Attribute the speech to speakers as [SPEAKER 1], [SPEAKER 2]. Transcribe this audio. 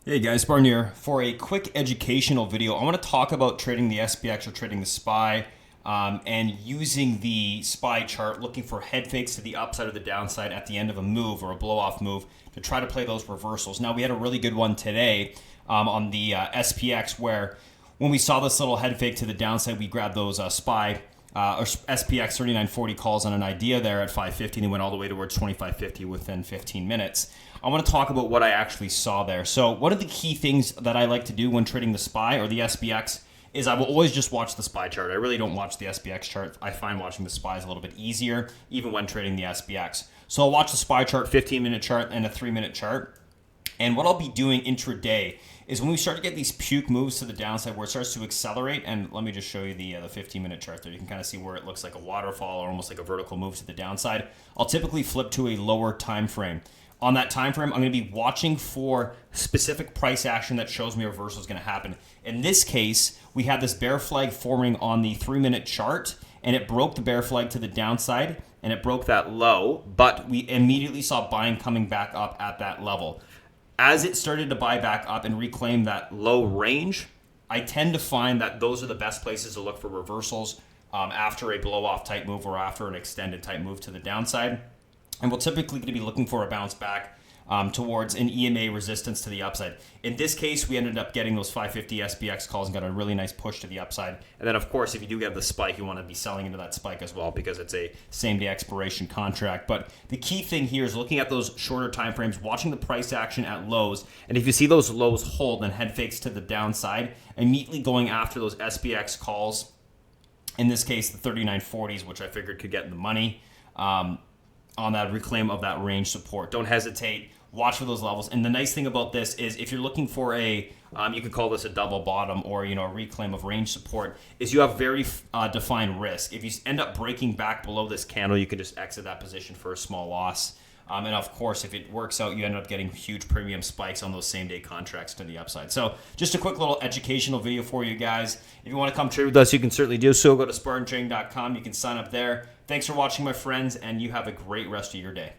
[SPEAKER 1] Hey guys, Spartan here. For a quick educational video, I want to talk about trading the SPX or trading the SPY and using the SPY chart, looking for head fakes to the upside or the downside at the end of a move or a blow-off move to try to play those reversals. Now, we had a really good one today on the SPX where when we saw this little head fake to the downside, we grabbed those SPY or SPX 3940 calls on an idea there at 550 and went all the way towards 2550 within 15 minutes. I want to talk about what I actually saw there. So one of the key things that I like to do when trading the SPY or the SPX is I will always just watch the SPY chart. I really don't watch the SPX chart. I find watching the SPY is a little bit easier, even when trading the SPX. So I'll watch the SPY chart, 15-minute chart, and a 3-minute chart. And what I'll be doing intraday is when we start to get these puke moves to the downside where it starts to accelerate, and let me just show you the 15-minute chart there. You can kind of see where it looks like a waterfall or almost like a vertical move to the downside. I'll typically flip to a lower time frame. On that time frame, I'm going to be watching for specific price action that shows me a reversal is going to happen. In this case, we had this bear flag forming on the 3-minute chart, and it broke the bear flag to the downside, and it broke that low, but we immediately saw buying coming back up at that level. As it started to buy back up and reclaim that low range, I tend to find that those are the best places to look for reversals after a blow-off type move or after an extended type move to the downside. And we're typically going to be looking for a bounce back towards an EMA resistance to the upside. In this case, we ended up getting those 550 SPX calls and got a really nice push to the upside. And then, of course, if you do get the spike, you want to be selling into that spike as well because it's a same-day expiration contract. But the key thing here is looking at those shorter time frames, watching the price action at lows. And if you see those lows hold and head fakes to the downside, immediately going after those SPX calls, in this case, the 3940s, which I figured could get in the money, on that reclaim of that range support. Don't hesitate. Watch for those levels. And the nice thing about this is if you're looking for a, you could call this a double bottom or a reclaim of range support, is you have very defined risk. If you end up breaking back below this candle, you can just exit that position for a small loss. And of course, if it works out, you end up getting huge premium spikes on those same day contracts to the upside. So just a quick little educational video for you guys. If you want to come trade with us, you can certainly do so. Go to SpartanTrading.com. You can sign up there. Thanks for watching, my friends, and you have a great rest of your day.